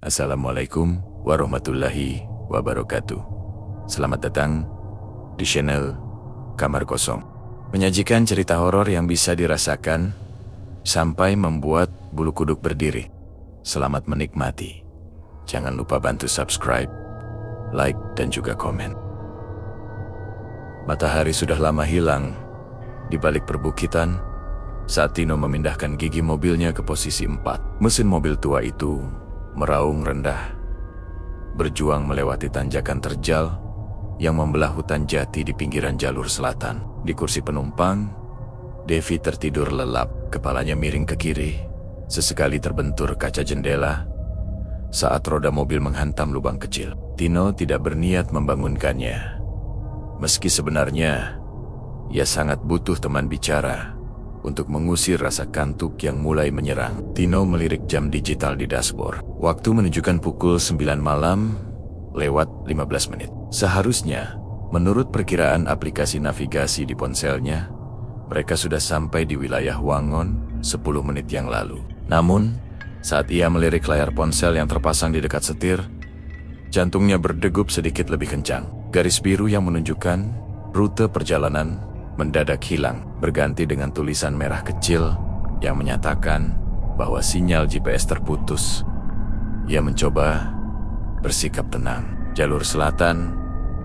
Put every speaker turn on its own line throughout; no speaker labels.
Assalamualaikum warahmatullahi wabarakatuh. Selamat datang di channel Kamar Kosong. Menyajikan cerita horor yang bisa dirasakan sampai membuat bulu kuduk berdiri. Selamat menikmati. Jangan lupa bantu subscribe, like, dan juga komen. Matahari sudah lama hilang di balik perbukitan saat Tino memindahkan gigi mobilnya ke posisi 4. Mesin mobil tua itu meraung rendah, berjuang melewati tanjakan terjal yang membelah hutan jati di pinggiran jalur selatan. Di kursi penumpang, Devi tertidur lelap, kepalanya miring ke kiri, sesekali terbentur kaca jendela saat roda mobil menghantam lubang kecil. Tino tidak berniat membangunkannya, meski sebenarnya ia sangat butuh teman bicara untuk mengusir rasa kantuk yang mulai menyerang. Tino melirik jam digital di dashboard. Waktu menunjukkan pukul 9 malam lewat 15 menit. Seharusnya, menurut perkiraan aplikasi navigasi di ponselnya, mereka sudah sampai di wilayah Wangon 10 menit yang lalu. Namun, saat ia melirik layar ponsel yang terpasang di dekat setir, jantungnya berdegup sedikit lebih kencang. Garis biru yang menunjukkan rute perjalanan mendadak hilang, berganti dengan tulisan merah kecil yang menyatakan bahwa sinyal GPS terputus. Ia mencoba bersikap tenang. Jalur selatan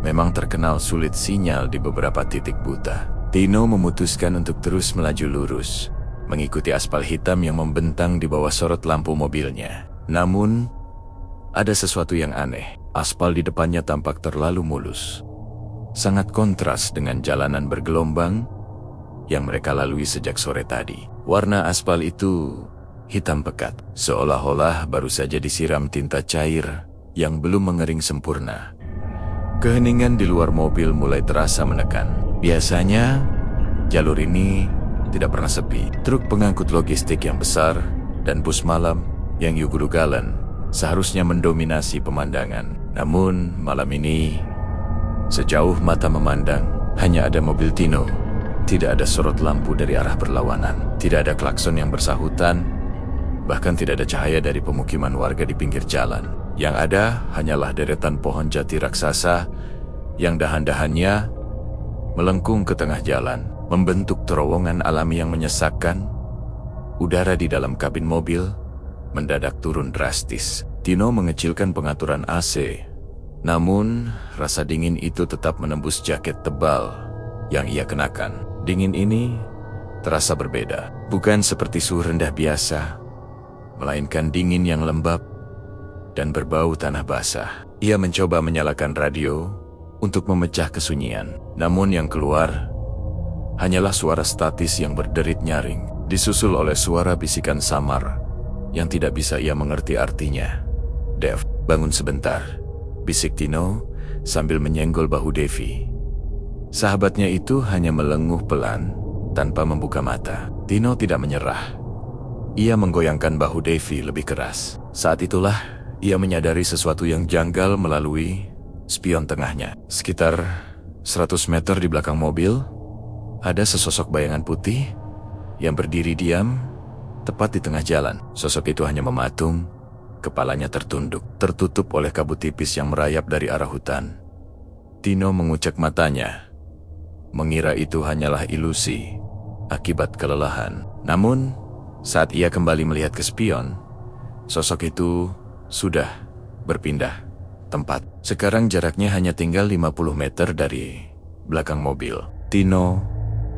memang terkenal sulit sinyal di beberapa titik buta. Tino memutuskan untuk terus melaju lurus, mengikuti aspal hitam yang membentang di bawah sorot lampu mobilnya. Namun, ada sesuatu yang aneh. Aspal di depannya tampak terlalu mulus, sangat kontras dengan jalanan bergelombang yang mereka lalui sejak sore tadi. Warna aspal itu hitam pekat, seolah-olah baru saja disiram tinta cair yang belum mengering sempurna. Keheningan di luar mobil mulai terasa menekan. Biasanya, jalur ini tidak pernah sepi. Truk pengangkut logistik yang besar dan bus malam yang ugal-ugalan seharusnya mendominasi pemandangan. Namun, malam ini, sejauh mata memandang, hanya ada mobil Tino. Tidak ada sorot lampu dari arah berlawanan. Tidak ada klakson yang bersahutan. Bahkan tidak ada cahaya dari pemukiman warga di pinggir jalan. Yang ada hanyalah deretan pohon jati raksasa yang dahan-dahannya melengkung ke tengah jalan, membentuk terowongan alami yang menyesakkan. Udara di dalam kabin mobil mendadak turun drastis. Tino mengecilkan pengaturan AC. Namun, rasa dingin itu tetap menembus jaket tebal yang ia kenakan. Dingin ini terasa berbeda. Bukan seperti suhu rendah biasa, melainkan dingin yang lembab dan berbau tanah basah. Ia mencoba menyalakan radio untuk memecah kesunyian. Namun yang keluar hanyalah suara statis yang berderit nyaring, disusul oleh suara bisikan samar yang tidak bisa ia mengerti artinya. "Dev, bangun sebentar," bisik Tino sambil menyenggol bahu Devi. Sahabatnya itu hanya melenguh pelan tanpa membuka mata. Tino tidak menyerah. Ia menggoyangkan bahu Devi lebih keras. Saat itulah ia menyadari sesuatu yang janggal melalui spion tengahnya. Sekitar 100 meter di belakang mobil, ada sesosok bayangan putih yang berdiri diam tepat di tengah jalan. Sosok itu hanya mematung, kepalanya tertunduk, tertutup oleh kabut tipis yang merayap dari arah hutan. Tino mengucek matanya, mengira itu hanyalah ilusi akibat kelelahan. Namun, saat ia kembali melihat ke spion, sosok itu sudah berpindah tempat. Sekarang jaraknya hanya tinggal 50 meter dari belakang mobil. Tino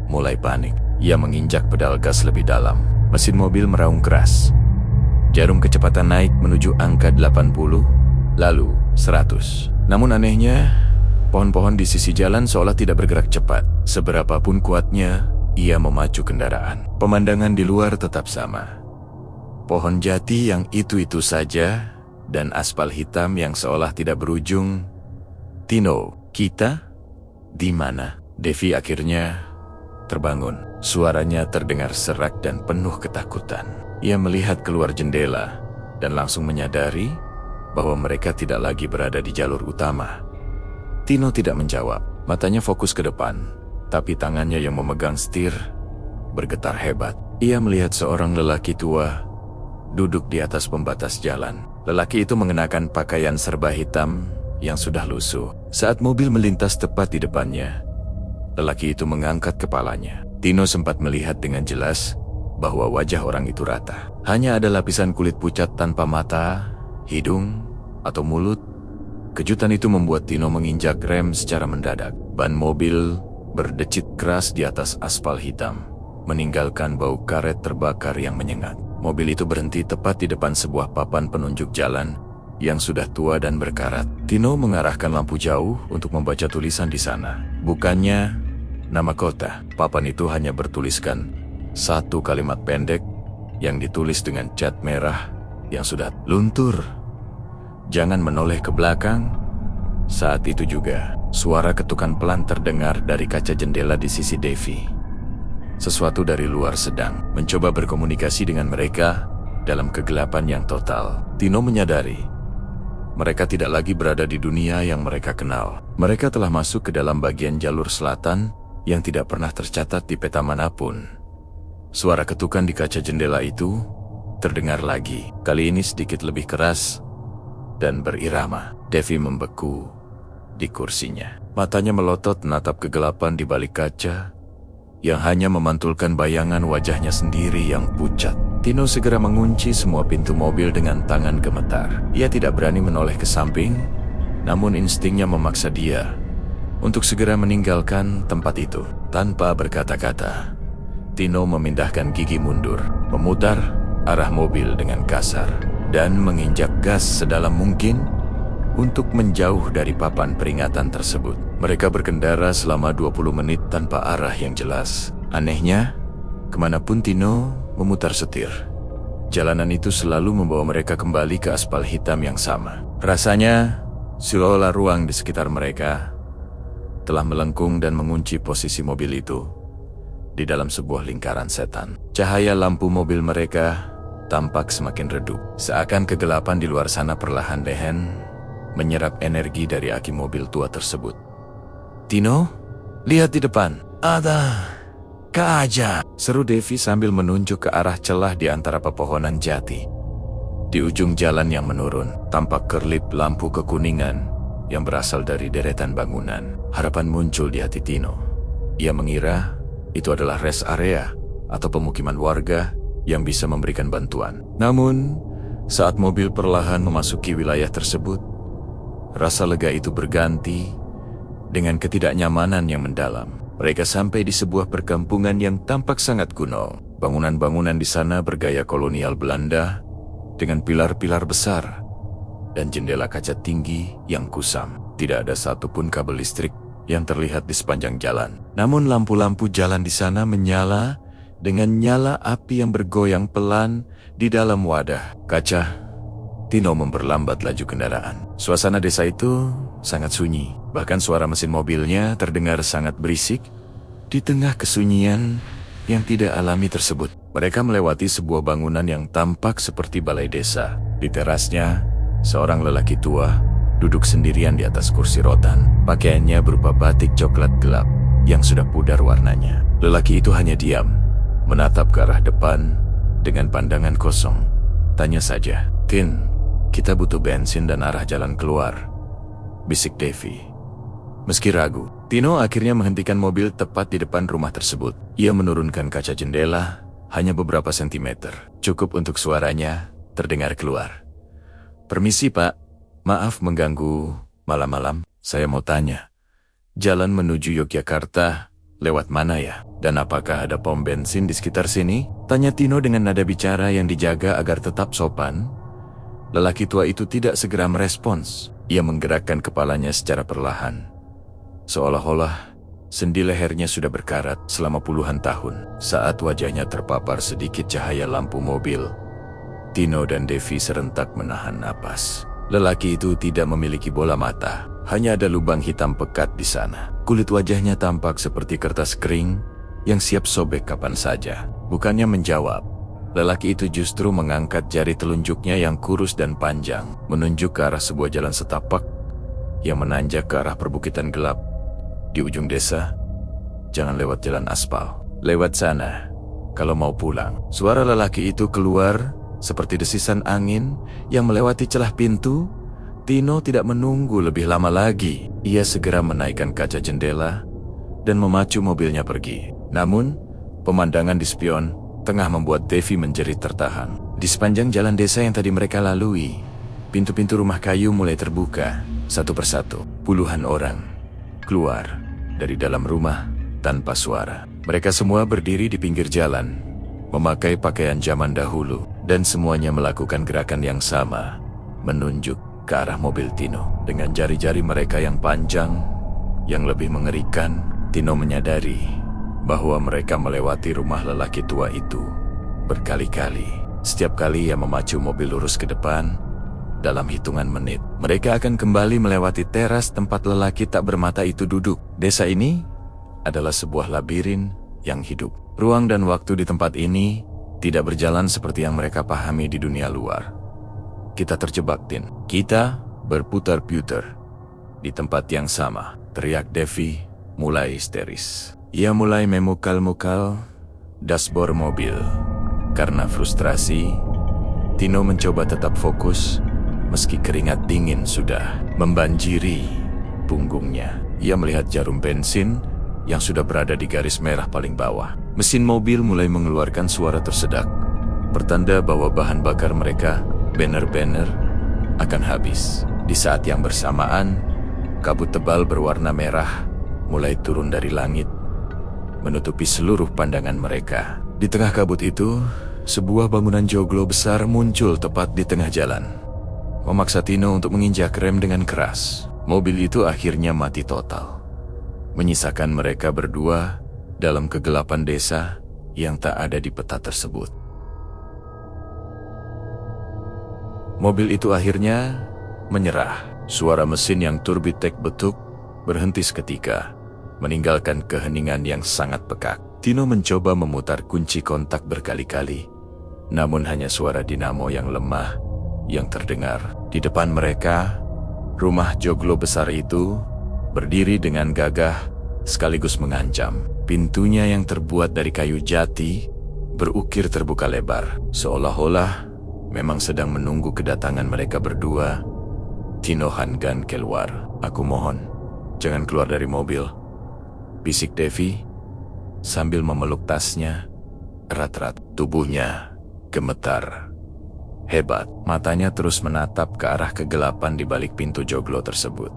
mulai panik. Ia menginjak pedal gas lebih dalam. Mesin mobil meraung keras. Jarum kecepatan naik menuju angka 80, lalu 100. Namun anehnya, pohon-pohon di sisi jalan seolah tidak bergerak cepat. Seberapapun kuatnya, ia memacu kendaraan. Pemandangan di luar tetap sama. Pohon jati yang itu-itu saja, dan aspal hitam yang seolah tidak berujung. "Tino, kita di mana?" Devi akhirnya terbangun. Suaranya terdengar serak dan penuh ketakutan. Ia melihat keluar jendela dan langsung menyadari bahwa mereka tidak lagi berada di jalur utama. Tino tidak menjawab. Matanya fokus ke depan, tapi tangannya yang memegang setir bergetar hebat. Ia melihat seorang lelaki tua duduk di atas pembatas jalan. Lelaki itu mengenakan pakaian serba hitam yang sudah lusuh. Saat mobil melintas tepat di depannya, lelaki itu mengangkat kepalanya. Tino sempat melihat dengan jelas bahwa wajah orang itu rata. Hanya ada lapisan kulit pucat tanpa mata, hidung, atau mulut. Kejutan itu membuat Tino menginjak rem secara mendadak. Ban mobil berdecit keras di atas aspal hitam, meninggalkan bau karet terbakar yang menyengat. Mobil itu berhenti tepat di depan sebuah papan penunjuk jalan yang sudah tua dan berkarat. Tino mengarahkan lampu jauh untuk membaca tulisan di sana. Bukannya nama kota. Papan itu hanya bertuliskan satu kalimat pendek yang ditulis dengan cat merah yang sudah luntur. Jangan menoleh ke belakang. Saat itu juga, suara ketukan pelan terdengar dari kaca jendela di sisi Devi. Sesuatu dari luar sedang mencoba berkomunikasi dengan mereka dalam kegelapan yang total. Tino menyadari mereka tidak lagi berada di dunia yang mereka kenal. Mereka telah masuk ke dalam bagian jalur selatan yang tidak pernah tercatat di peta manapun. Suara ketukan di kaca jendela itu terdengar lagi. Kali ini sedikit lebih keras dan berirama. Devi membeku di kursinya. Matanya melotot menatap kegelapan di balik kaca yang hanya memantulkan bayangan wajahnya sendiri yang pucat. Tino segera mengunci semua pintu mobil dengan tangan gemetar. Ia tidak berani menoleh ke samping, namun instingnya memaksa dia untuk segera meninggalkan tempat itu. Tanpa berkata-kata, Tino memindahkan gigi mundur, memutar arah mobil dengan kasar, dan menginjak gas sedalam mungkin untuk menjauh dari papan peringatan tersebut. Mereka berkendara selama 20 menit tanpa arah yang jelas. Anehnya, kemanapun Tino memutar setir, jalanan itu selalu membawa mereka kembali ke aspal hitam yang sama. Rasanya, seolah ruang di sekitar mereka telah melengkung dan mengunci posisi mobil itu di dalam sebuah lingkaran setan. Cahaya lampu mobil mereka tampak semakin redup, seakan kegelapan di luar sana perlahan menyerap energi dari aki mobil tua tersebut. Tino, lihat di depan. Ada Kaja, seru Devi sambil menunjuk ke arah celah di antara pepohonan jati. Di ujung jalan yang menurun, tampak kerlip lampu kekuningan yang berasal dari deretan bangunan. Harapan muncul di hati Tino. Ia mengira itu adalah rest area atau pemukiman warga yang bisa memberikan bantuan. Namun, saat mobil perlahan memasuki wilayah tersebut, rasa lega itu berganti dengan ketidaknyamanan yang mendalam. Mereka sampai di sebuah perkampungan yang tampak sangat kuno. Bangunan-bangunan di sana bergaya kolonial Belanda dengan pilar-pilar besar dan jendela kaca tinggi yang kusam. Tidak ada satupun kabel listrik yang terlihat di sepanjang jalan. Namun lampu-lampu jalan di sana menyala dengan nyala api yang bergoyang pelan di dalam wadah kaca. Tino memperlambat laju kendaraan. Suasana desa itu sangat sunyi. Bahkan suara mesin mobilnya terdengar sangat berisik di tengah kesunyian yang tidak alami tersebut. Mereka melewati sebuah bangunan yang tampak seperti balai desa. Di terasnya, seorang lelaki tua duduk sendirian di atas kursi rotan. Pakaiannya berupa batik coklat gelap yang sudah pudar warnanya. Lelaki itu hanya diam, menatap ke arah depan dengan pandangan kosong. Tanya saja, "Tin, kita butuh bensin dan arah jalan keluar," bisik Devi. Meski ragu, Tino akhirnya menghentikan mobil tepat di depan rumah tersebut. Ia menurunkan kaca jendela hanya beberapa sentimeter, cukup untuk suaranya terdengar keluar. "Permisi Pak, maaf mengganggu malam-malam. Saya mau tanya, jalan menuju Yogyakarta lewat mana ya? Dan apakah ada pom bensin di sekitar sini?" Tanya Tino dengan nada bicara yang dijaga agar tetap sopan. Lelaki tua itu tidak segera merespons. Ia menggerakkan kepalanya secara perlahan, seolah-olah sendi lehernya sudah berkarat selama puluhan tahun. Saat wajahnya terpapar sedikit cahaya lampu mobil, Tino dan Devi serentak menahan napas. Lelaki itu tidak memiliki bola mata, hanya ada lubang hitam pekat di sana. Kulit wajahnya tampak seperti kertas kering yang siap sobek kapan saja. Bukannya menjawab, lelaki itu justru mengangkat jari telunjuknya yang kurus dan panjang, menunjuk ke arah sebuah jalan setapak yang menanjak ke arah perbukitan gelap di ujung desa. "Jangan lewat jalan aspal. Lewat sana kalau mau pulang." Suara lelaki itu keluar Seperti desisan angin yang melewati celah pintu, Tino tidak menunggu lebih lama lagi. Ia segera menaikkan kaca jendela dan memacu mobilnya pergi. Namun, pemandangan di spion tengah membuat Devi menjerit tertahan. Di sepanjang jalan desa yang tadi mereka lalui, pintu-pintu rumah kayu mulai terbuka satu persatu. Puluhan orang keluar dari dalam rumah tanpa suara. Mereka semua berdiri di pinggir jalan, memakai pakaian zaman dahulu, dan semuanya melakukan gerakan yang sama, menunjuk ke arah mobil Tino. Dengan jari-jari mereka yang panjang, yang lebih mengerikan, Tino menyadari bahwa mereka melewati rumah lelaki tua itu berkali-kali. Setiap kali ia memacu mobil lurus ke depan, dalam hitungan menit, mereka akan kembali melewati teras tempat lelaki tak bermata itu duduk. Desa ini adalah sebuah labirin yang hidup. Ruang dan waktu di tempat ini tidak berjalan seperti yang mereka pahami di dunia luar. Kita terjebak, Tin. Kita berputar-putar di tempat yang sama, teriak Devi mulai histeris. Ia mulai memukal-mukal dashboard mobil. Karena frustrasi, Tino mencoba tetap fokus meski keringat dingin sudah membanjiri punggungnya. Ia melihat jarum bensin yang sudah berada di garis merah paling bawah. Mesin mobil mulai mengeluarkan suara tersedak, pertanda bahwa bahan bakar mereka benar-benar akan habis. Di saat yang bersamaan, kabut tebal berwarna merah mulai turun dari langit, menutupi seluruh pandangan mereka. Di tengah kabut itu, sebuah bangunan joglo besar muncul tepat di tengah jalan, memaksa Tino untuk menginjak rem dengan keras. Mobil itu akhirnya mati total, menyisakan mereka berdua dalam kegelapan desa yang tak ada di peta tersebut. Mobil itu akhirnya menyerah. Suara mesin yang turbitek betuk berhenti seketika, meninggalkan keheningan yang sangat pekak. Tino mencoba memutar kunci kontak berkali-kali, namun hanya suara dinamo yang lemah yang terdengar. Di depan mereka, rumah joglo besar itu berdiri dengan gagah sekaligus mengancam. Pintunya yang terbuat dari kayu jati berukir terbuka lebar, seolah-olah memang sedang menunggu kedatangan mereka berdua. Tino Hangan keluar. "Aku mohon, jangan keluar dari mobil," bisik Devi sambil memeluk tasnya erat-erat. Tubuhnya gemetar hebat. Matanya terus menatap ke arah kegelapan di balik pintu joglo tersebut.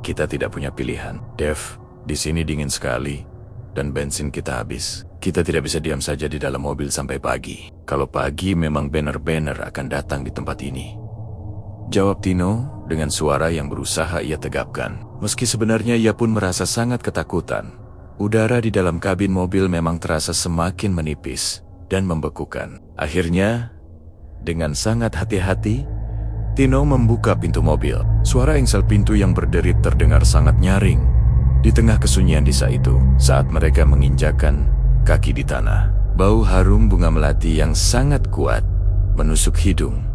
"Kita tidak punya pilihan, Dev. Di sini dingin sekali dan bensin kita habis. Kita tidak bisa diam saja di dalam mobil sampai pagi. Kalau pagi memang benar-benar akan datang di tempat ini," jawab Tino dengan suara yang berusaha ia tegapkan. Meski sebenarnya ia pun merasa sangat ketakutan, udara di dalam kabin mobil memang terasa semakin menipis dan membekukan. Akhirnya, dengan sangat hati-hati, Tino membuka pintu mobil. Suara engsel pintu yang berderit terdengar sangat nyaring di tengah kesunyian desa itu. Saat mereka menginjakan kaki di tanah, bau harum bunga melati yang sangat kuat menusuk hidung.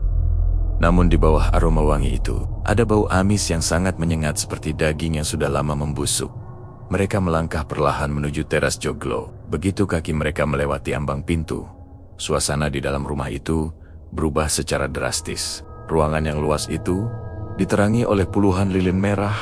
Namun di bawah aroma wangi itu, ada bau amis yang sangat menyengat seperti daging yang sudah lama membusuk. Mereka melangkah perlahan menuju teras joglo. Begitu kaki mereka melewati ambang pintu, suasana di dalam rumah itu berubah secara drastis. Ruangan yang luas itu diterangi oleh puluhan lilin merah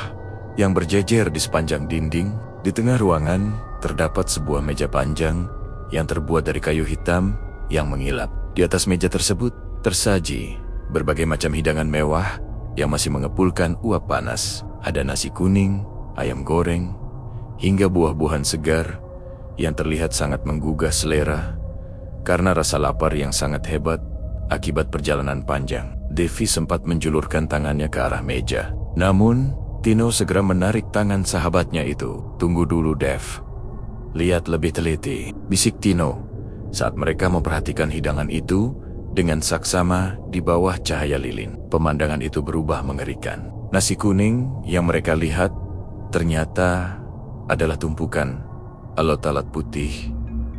yang berjejer di sepanjang dinding. Di tengah ruangan terdapat sebuah meja panjang yang terbuat dari kayu hitam yang mengilap. Di atas meja tersebut tersaji berbagai macam hidangan mewah yang masih mengepulkan uap panas. Ada nasi kuning, ayam goreng, hingga buah-buahan segar yang terlihat sangat menggugah selera karena rasa lapar yang sangat hebat akibat perjalanan panjang. Devi sempat menjulurkan tangannya ke arah meja. Namun, Tino segera menarik tangan sahabatnya itu. "Tunggu dulu, Dev. Lihat lebih teliti," bisik Tino saat mereka memperhatikan hidangan itu dengan saksama di bawah cahaya lilin. Pemandangan itu berubah mengerikan. Nasi kuning yang mereka lihat ternyata adalah tumpukan alat-alat putih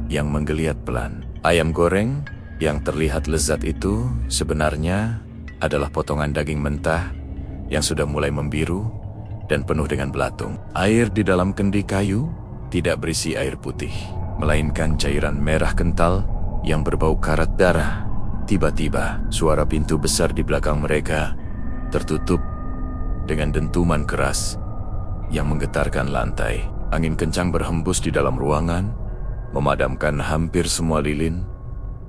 yang menggeliat pelan. Ayam goreng yang terlihat lezat itu sebenarnya adalah potongan daging mentah yang sudah mulai membiru dan penuh dengan belatung. Air di dalam kendi kayu tidak berisi air putih, melainkan cairan merah kental yang berbau karat darah. Tiba-tiba, suara pintu besar di belakang mereka tertutup dengan dentuman keras yang menggetarkan lantai. Angin kencang berhembus di dalam ruangan, memadamkan hampir semua lilin,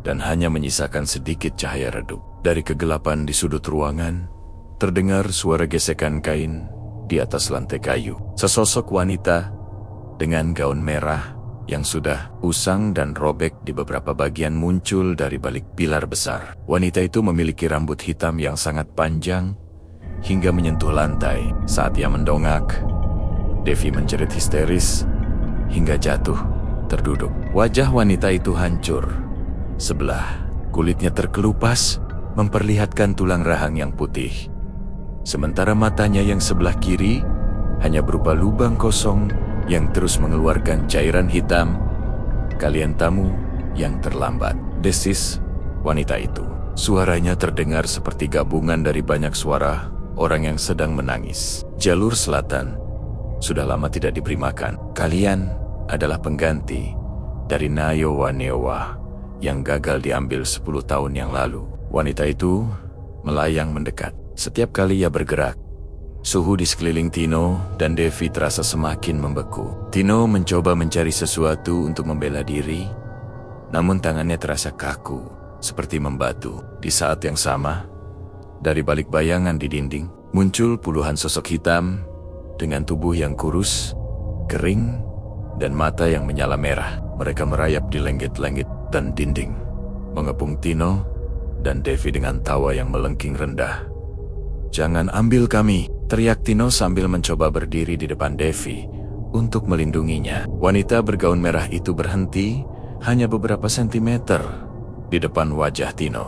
dan hanya menyisakan sedikit cahaya redup. Dari kegelapan di sudut ruangan, terdengar suara gesekan kain di atas lantai kayu. Sesosok wanita dengan gaun merah yang sudah usang dan robek di beberapa bagian muncul dari balik pilar besar. Wanita itu memiliki rambut hitam yang sangat panjang hingga menyentuh lantai. Saat ia mendongak, Devi menjerit histeris hingga jatuh terduduk. Wajah wanita itu hancur. Sebelah kulitnya terkelupas, memperlihatkan tulang rahang yang putih. Sementara matanya yang sebelah kiri hanya berupa lubang kosong yang terus mengeluarkan cairan hitam. "Kalian tamu yang terlambat," desis wanita itu. Suaranya terdengar seperti gabungan dari banyak suara orang yang sedang menangis. "Jalur selatan sudah lama tidak diberi makan. Kalian adalah pengganti dari Nayowa yang gagal diambil 10 tahun yang lalu." Wanita itu melayang mendekat. Setiap kali ia bergerak, suhu di sekeliling Tino dan Devi terasa semakin membeku. Tino mencoba mencari sesuatu untuk membela diri, namun tangannya terasa kaku, seperti membatu. Di saat yang sama, dari balik bayangan di dinding, muncul puluhan sosok hitam dengan tubuh yang kurus, kering, dan mata yang menyala merah. Mereka merayap di langit-langit dan dinding, mengepung Tino dan Devi dengan tawa yang melengking rendah. "Jangan ambil kami," teriak Tino sambil mencoba berdiri di depan Devi untuk melindunginya. Wanita bergaun merah itu berhenti hanya beberapa sentimeter di depan wajah Tino.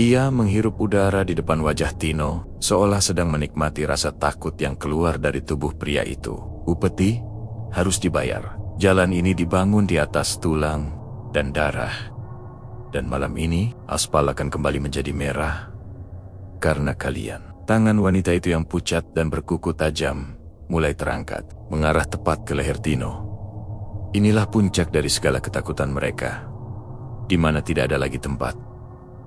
Ia menghirup udara di depan wajah Tino, seolah sedang menikmati rasa takut yang keluar dari tubuh pria itu. "Upeti harus dibayar. Jalan ini dibangun di atas tulang dan darah. Dan malam ini, aspal akan kembali menjadi merah karena kalian." Tangan wanita itu yang pucat dan berkuku tajam mulai terangkat, mengarah tepat ke leher Tino. Inilah puncak dari segala ketakutan mereka, di mana tidak ada lagi tempat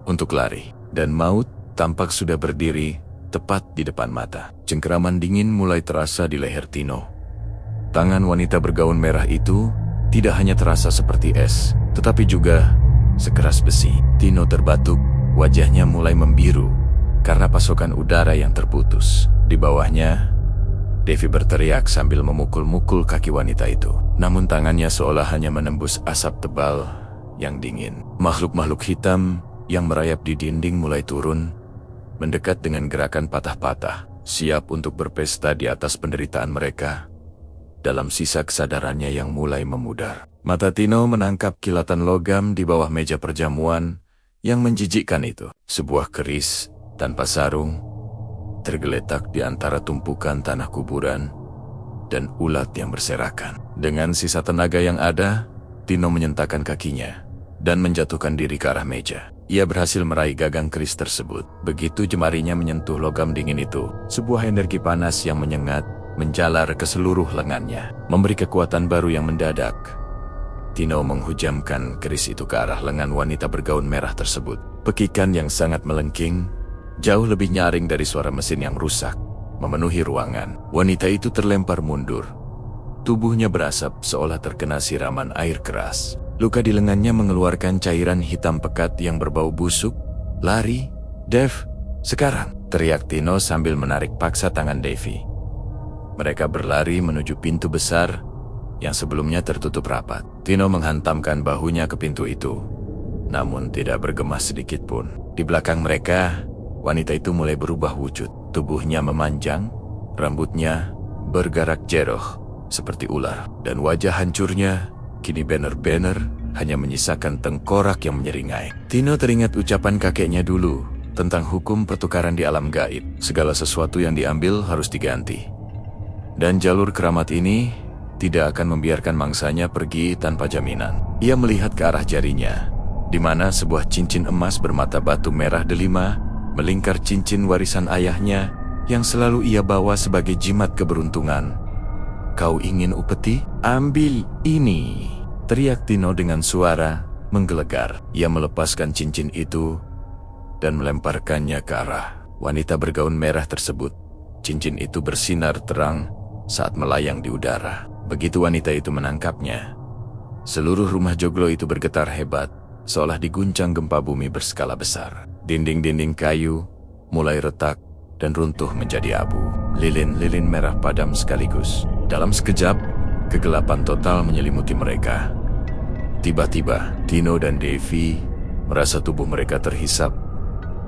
untuk lari. Dan maut tampak sudah berdiri tepat di depan mata. Cengkeraman dingin mulai terasa di leher Tino. Tangan wanita bergaun merah itu tidak hanya terasa seperti es, tetapi juga sekeras besi. Tino terbatuk, wajahnya mulai membiru karena pasokan udara yang terputus. Di bawahnya, Devi berteriak sambil memukul-mukul kaki wanita itu. Namun tangannya seolah hanya menembus asap tebal yang dingin. Makhluk-makhluk hitam yang merayap di dinding mulai turun, mendekat dengan gerakan patah-patah, siap untuk berpesta di atas penderitaan mereka. Dalam sisa kesadarannya yang mulai memudar, mata Tino menangkap kilatan logam di bawah meja perjamuan yang menjijikkan itu. Sebuah keris tanpa sarung tergeletak di antara tumpukan tanah kuburan dan ulat yang berserakan. Dengan sisa tenaga yang ada, Tino menyentakkan kakinya dan menjatuhkan diri ke arah meja. Ia berhasil meraih gagang keris tersebut. Begitu jemarinya menyentuh logam dingin itu, sebuah energi panas yang menyengat menjalar ke seluruh lengannya, memberi kekuatan baru yang mendadak. Tino menghujamkan keris itu ke arah lengan wanita bergaun merah tersebut. Pekikan yang sangat melengking, jauh lebih nyaring dari suara mesin yang rusak, memenuhi ruangan. Wanita itu terlempar mundur. Tubuhnya berasap seolah terkena siraman air keras. Luka di lengannya mengeluarkan cairan hitam pekat yang berbau busuk. "Lari, Dev, sekarang!" teriak Tino sambil menarik paksa tangan Devi. Mereka berlari menuju pintu besar yang sebelumnya tertutup rapat. Tino menghantamkan bahunya ke pintu itu, namun tidak bergema sedikit pun. Di belakang mereka, wanita itu mulai berubah wujud. Tubuhnya memanjang, rambutnya bergerak jeroh seperti ular, dan wajah hancurnya kini benar-benar hanya menyisakan tengkorak yang menyeringai. Tino teringat ucapan kakeknya dulu tentang hukum pertukaran di alam gaib. Segala sesuatu yang diambil harus diganti. Dan jalur keramat ini tidak akan membiarkan mangsanya pergi tanpa jaminan. Ia melihat ke arah jarinya, di mana sebuah cincin emas bermata batu merah delima melingkar cincin warisan ayahnya yang selalu ia bawa sebagai jimat keberuntungan. "Kau ingin upeti? Ambil ini!" teriak Tino dengan suara menggelegar. Ia melepaskan cincin itu dan melemparkannya ke arah wanita bergaun merah tersebut. Cincin itu bersinar terang saat melayang di udara. Begitu wanita itu menangkapnya, seluruh rumah joglo itu bergetar hebat, seolah diguncang gempa bumi berskala besar. Dinding-dinding kayu mulai retak dan runtuh menjadi abu. Lilin-lilin merah padam sekaligus. Dalam sekejap, kegelapan total menyelimuti mereka. Tiba-tiba, Tino dan Devi merasa tubuh mereka terhisap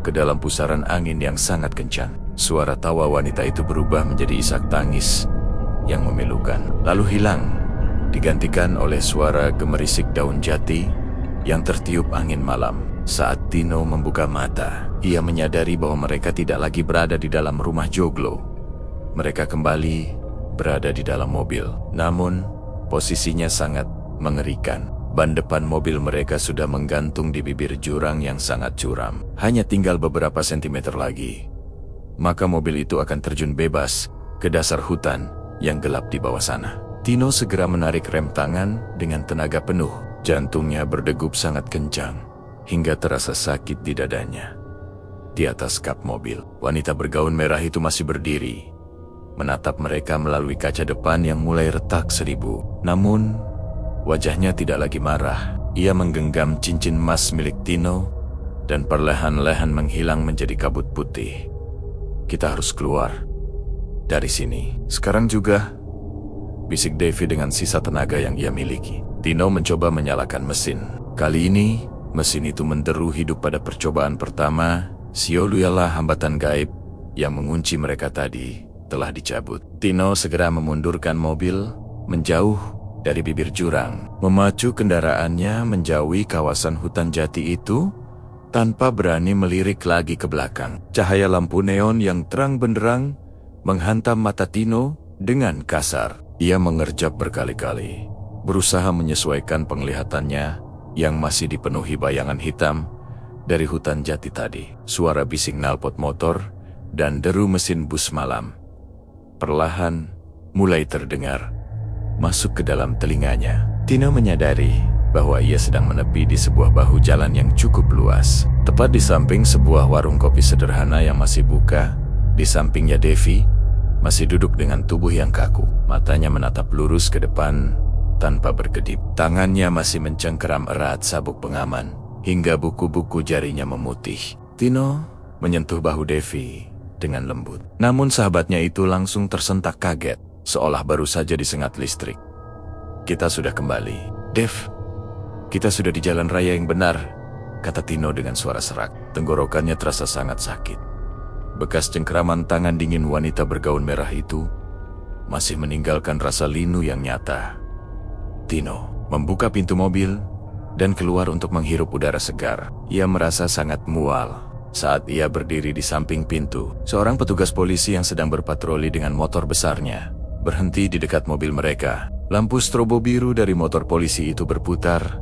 ke dalam pusaran angin yang sangat kencang. Suara tawa wanita itu berubah menjadi isak tangis yang memilukan, lalu hilang, digantikan oleh suara gemerisik daun jati yang tertiup angin malam. Saat Tino membuka mata, ia menyadari bahwa mereka tidak lagi berada di dalam rumah joglo. Mereka kembali berada di dalam mobil. Namun, posisinya sangat mengerikan. Ban depan mobil mereka sudah menggantung di bibir jurang yang sangat curam. Hanya tinggal beberapa sentimeter lagi, maka mobil itu akan terjun bebas ke dasar hutan yang gelap di bawah sana. Tino segera menarik rem tangan dengan tenaga penuh. Jantungnya berdegup sangat kencang hingga terasa sakit di dadanya. Di atas kap mobil, wanita bergaun merah itu masih berdiri, menatap mereka melalui kaca depan yang mulai retak seribu. Namun, wajahnya tidak lagi marah. Ia menggenggam cincin emas milik Tino dan perlahan-lahan menghilang menjadi kabut putih. Kita harus keluar dari sini sekarang juga, bisik Devi dengan sisa tenaga yang ia miliki. Tino mencoba menyalakan mesin. Kali ini, mesin itu menderu hidup pada percobaan pertama. Sioluyalah hambatan gaib yang mengunci mereka tadi telah dicabut. Tino segera memundurkan mobil menjauh dari bibir jurang, memacu kendaraannya menjauhi kawasan hutan jati itu tanpa berani melirik lagi ke belakang. Cahaya lampu neon yang terang benderang menghantam mata Tino dengan kasar. Ia mengerjap berkali-kali, berusaha menyesuaikan penglihatannya yang masih dipenuhi bayangan hitam dari hutan jati tadi. Suara bising knalpot motor dan deru mesin bus malam perlahan mulai terdengar masuk ke dalam telinganya. Tino menyadari bahwa ia sedang menepi di sebuah bahu jalan yang cukup luas. Tepat di samping sebuah warung kopi sederhana yang masih buka. Di sampingnya Devi masih duduk dengan tubuh yang kaku. Matanya menatap lurus ke depan tanpa berkedip. Tangannya masih mencengkeram erat sabuk pengaman hingga buku-buku jarinya memutih. Tino menyentuh bahu Devi dengan lembut. Namun sahabatnya itu langsung tersentak kaget, seolah baru saja disengat listrik. Kita sudah kembali, Dev. Kita sudah di jalan raya yang benar, kata Tino dengan suara serak. Tenggorokannya terasa sangat sakit. Bekas cengkeraman tangan dingin wanita bergaun merah itu masih meninggalkan rasa linu yang nyata. Tino membuka pintu mobil dan keluar untuk menghirup udara segar. Ia merasa sangat mual saat ia berdiri di samping pintu. Seorang petugas polisi yang sedang berpatroli dengan motor besarnya berhenti di dekat mobil mereka. Lampu strobo biru dari motor polisi itu berputar,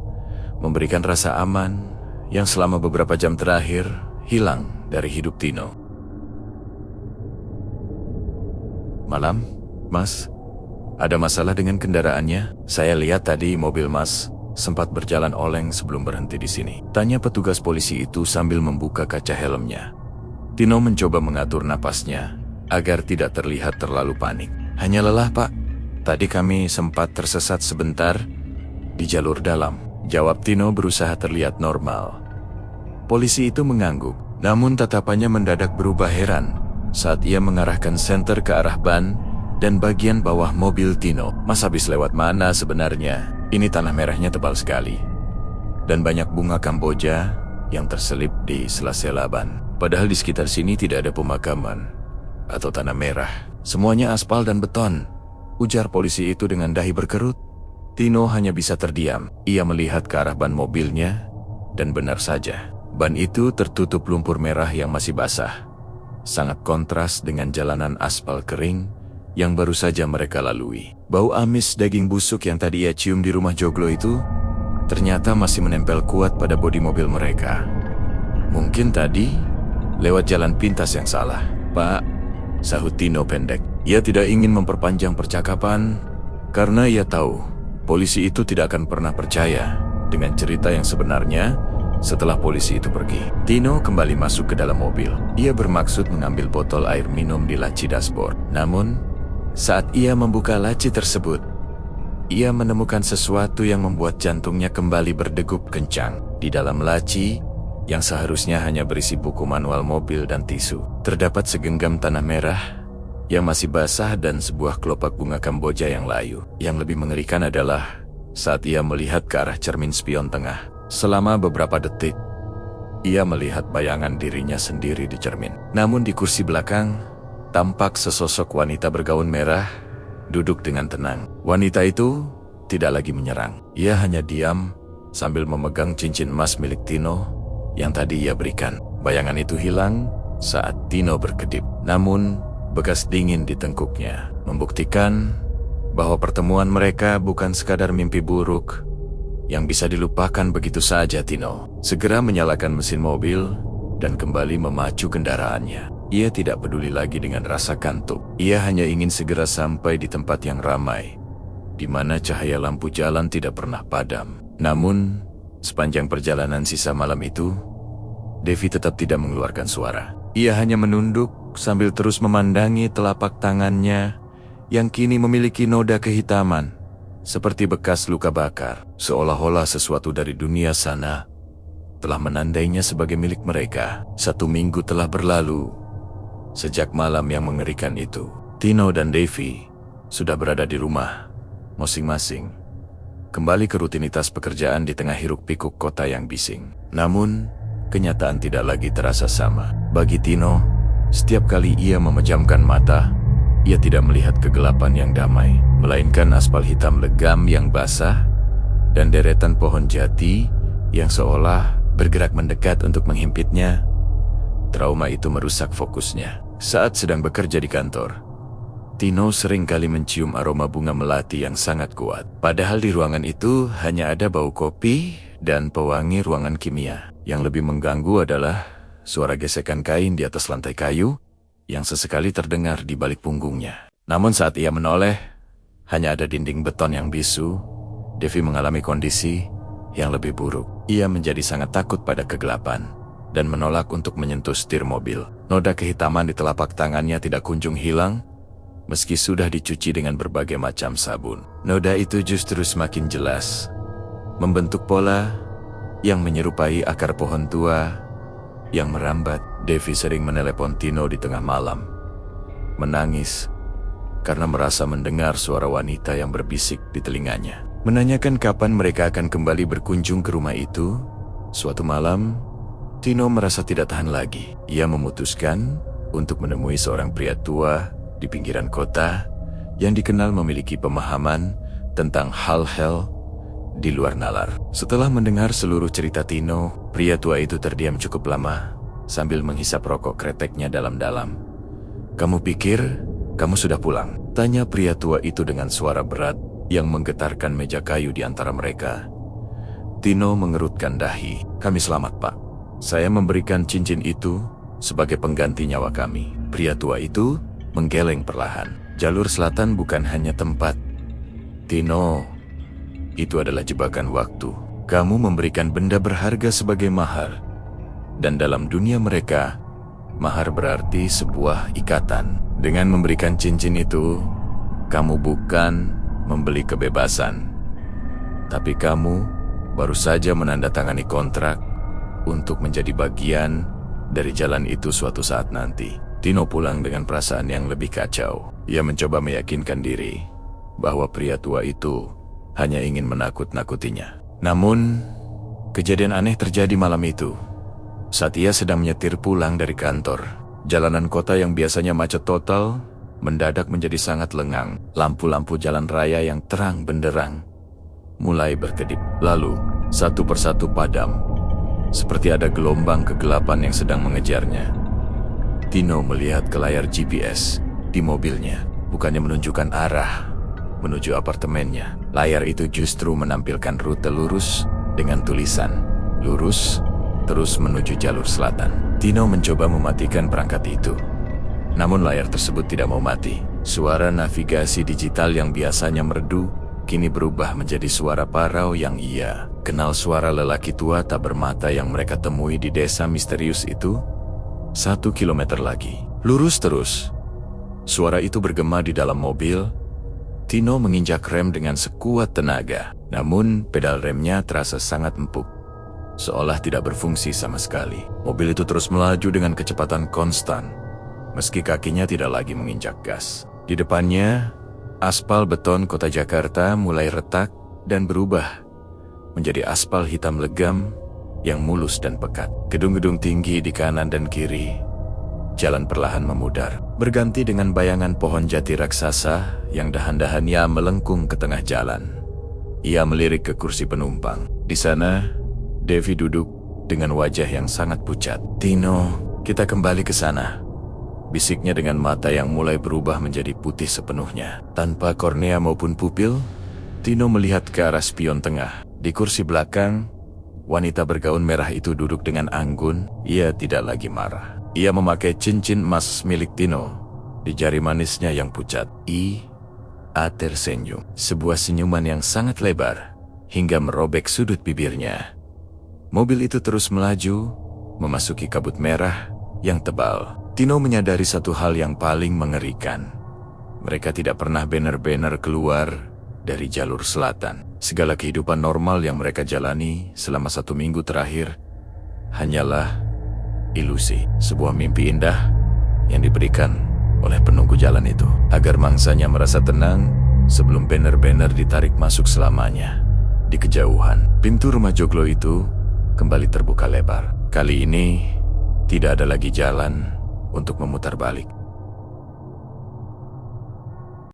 memberikan rasa aman yang selama beberapa jam terakhir hilang dari hidup Tino. Malam, Mas. Ada masalah dengan kendaraannya? Saya lihat tadi mobil Mas sempat berjalan oleng sebelum berhenti di sini, tanya petugas polisi itu sambil membuka kaca helmnya. Tino mencoba mengatur napasnya agar tidak terlihat terlalu panik. Hanya lelah, Pak. Tadi kami sempat tersesat sebentar di jalur dalam, jawab Tino berusaha terlihat normal. Polisi itu mengangguk, namun tatapannya mendadak berubah heran saat ia mengarahkan senter ke arah ban dan bagian bawah mobil Tino. Mas habis lewat mana sebenarnya? Ini tanah merahnya tebal sekali, dan banyak bunga Kamboja yang terselip di sela-sela ban. Padahal di sekitar sini tidak ada pemakaman atau tanah merah. Semuanya aspal dan beton, ujar polisi itu dengan dahi berkerut. Tino hanya bisa terdiam. Ia melihat ke arah ban mobilnya, dan benar saja, ban itu tertutup lumpur merah yang masih basah. Sangat kontras dengan jalanan aspal kering yang baru saja mereka lalui. Bau amis daging busuk yang tadi ia cium di rumah joglo itu ternyata masih menempel kuat pada bodi mobil mereka. Mungkin tadi lewat jalan pintas yang salah. Pak, sahut Tino pendek. Ia tidak ingin memperpanjang percakapan karena ia tahu polisi itu tidak akan pernah percaya dengan cerita yang sebenarnya Setelah polisi itu pergi, Tino kembali masuk ke dalam mobil. Ia bermaksud mengambil botol air minum di laci dashboard. Namun, saat ia membuka laci tersebut, ia menemukan sesuatu yang membuat jantungnya kembali berdegup kencang. Di dalam laci, yang seharusnya hanya berisi buku manual mobil dan tisu, terdapat segenggam tanah merah yang masih basah dan sebuah kelopak bunga Kamboja yang layu. Yang lebih mengerikan adalah saat ia melihat ke arah cermin spion tengah. Selama beberapa detik, ia melihat bayangan dirinya sendiri di cermin. Namun di kursi belakang, tampak sesosok wanita bergaun merah duduk dengan tenang. Wanita itu tidak lagi menyerang. Ia hanya diam sambil memegang cincin emas milik Tino yang tadi ia berikan. Bayangan itu hilang saat Tino berkedip. Namun, bekas dingin di tengkuknya membuktikan bahwa pertemuan mereka bukan sekadar mimpi buruk yang bisa dilupakan begitu saja. Tino segera menyalakan mesin mobil dan kembali memacu kendaraannya. Ia tidak peduli lagi dengan rasa kantuk. Ia hanya ingin segera sampai di tempat yang ramai, di mana cahaya lampu jalan tidak pernah padam. Namun, sepanjang perjalanan sisa malam itu, Devi tetap tidak mengeluarkan suara. Ia hanya menunduk sambil terus memandangi telapak tangannya yang kini memiliki noda kehitaman, seperti bekas luka bakar, seolah-olah sesuatu dari dunia sana telah menandainya sebagai milik mereka. 1 minggu telah berlalu sejak malam yang mengerikan itu. Tino dan Devi sudah berada di rumah masing-masing, kembali ke rutinitas pekerjaan di tengah hiruk-pikuk kota yang bising. Namun, kenyataan tidak lagi terasa sama. Bagi Tino, setiap kali ia memejamkan mata, ia tidak melihat kegelapan yang damai, melainkan aspal hitam legam yang basah dan deretan pohon jati yang seolah bergerak mendekat untuk menghimpitnya. Trauma itu merusak fokusnya. Saat sedang bekerja di kantor, Tino sering kali mencium aroma bunga melati yang sangat kuat. Padahal di ruangan itu hanya ada bau kopi dan pewangi ruangan kimia. Yang lebih mengganggu adalah suara gesekan kain di atas lantai kayu yang sesekali terdengar di balik punggungnya. Namun saat ia menoleh, hanya ada dinding beton yang bisu. Devi mengalami kondisi yang lebih buruk. Ia menjadi sangat takut pada kegelapan dan menolak untuk menyentuh setir mobil. Noda kehitaman di telapak tangannya tidak kunjung hilang, meski sudah dicuci dengan berbagai macam sabun. Noda itu justru semakin jelas, membentuk pola yang menyerupai akar pohon tua yang merambat. Devi sering menelepon Tino di tengah malam, menangis karena merasa mendengar suara wanita yang berbisik di telinganya, menanyakan kapan mereka akan kembali berkunjung ke rumah itu. Suatu malam, Tino merasa tidak tahan lagi. Ia memutuskan untuk menemui seorang pria tua di pinggiran kota yang dikenal memiliki pemahaman tentang hal-hal di luar nalar. Setelah mendengar seluruh cerita Tino, pria tua itu terdiam cukup lama sambil menghisap rokok kreteknya dalam-dalam. "Kamu pikir kamu sudah pulang?" tanya pria tua itu dengan suara berat yang menggetarkan meja kayu di antara mereka. Tino mengerutkan dahi. "Kami selamat, Pak. Saya memberikan cincin itu sebagai pengganti nyawa kami." Pria tua itu menggeleng perlahan. "Jalur selatan bukan hanya tempat, Tino. Itu adalah jebakan waktu. Kamu memberikan benda berharga sebagai mahar. Dan dalam dunia mereka, mahar berarti sebuah ikatan. Dengan memberikan cincin itu, kamu bukan membeli kebebasan, tapi kamu baru saja menandatangani kontrak untuk menjadi bagian dari jalan itu suatu saat nanti." Tino pulang dengan perasaan yang lebih kacau. Ia mencoba meyakinkan diri bahwa pria tua itu hanya ingin menakut-nakutinya. Namun, kejadian aneh terjadi malam itu. Saat ia sedang menyetir pulang dari kantor, jalanan kota yang biasanya macet total mendadak menjadi sangat lengang. Lampu-lampu jalan raya yang terang benderang mulai berkedip, lalu satu persatu padam, seperti ada gelombang kegelapan yang sedang mengejarnya. Tino melihat ke layar GPS di mobilnya. Bukannya menunjukkan arah menuju apartemennya, layar itu justru menampilkan rute lurus dengan tulisan "lurus terus menuju jalur selatan." Tino mencoba mematikan perangkat itu, namun layar tersebut tidak mau mati. Suara navigasi digital yang biasanya merdu kini berubah menjadi suara parau yang ia kenal, suara lelaki tua tak bermata yang mereka temui di desa misterius itu. 1 kilometer lagi. Lurus terus. Suara itu bergema di dalam mobil. Tino menginjak rem dengan sekuat tenaga. Namun pedal remnya terasa sangat empuk, seolah tidak berfungsi sama sekali. Mobil itu terus melaju dengan kecepatan konstan, meski kakinya tidak lagi menginjak gas. Di depannya, aspal beton kota Jakarta mulai retak dan berubah menjadi aspal hitam legam yang mulus dan pekat. Gedung-gedung tinggi di kanan dan kiri. Jalan perlahan memudar, berganti dengan bayangan pohon jati raksasa yang dahan-dahannya melengkung ke tengah jalan. Ia melirik ke kursi penumpang. Di sana, Devi duduk dengan wajah yang sangat pucat. "Tino, kita kembali ke sana," bisiknya dengan mata yang mulai berubah menjadi putih sepenuhnya. Tanpa kornea maupun pupil, Tino melihat ke arah spion tengah. Di kursi belakang, wanita bergaun merah itu duduk dengan anggun. Ia tidak lagi marah. Ia memakai cincin emas milik Tino di jari manisnya yang pucat. Ia tersenyum. Sebuah senyuman yang sangat lebar hingga merobek sudut bibirnya. Mobil itu terus melaju, memasuki kabut merah yang tebal. Tino menyadari satu hal yang paling mengerikan. Mereka tidak pernah benar-benar keluar dari jalur selatan. Segala kehidupan normal yang mereka jalani selama 1 minggu terakhir hanyalah ilusi. Sebuah mimpi indah yang diberikan oleh penunggu jalan itu, agar mangsanya merasa tenang sebelum benar-benar ditarik masuk selamanya. Di kejauhan, pintu rumah joglo itu kembali terbuka lebar. Kali ini tidak ada lagi jalan untuk memutar balik.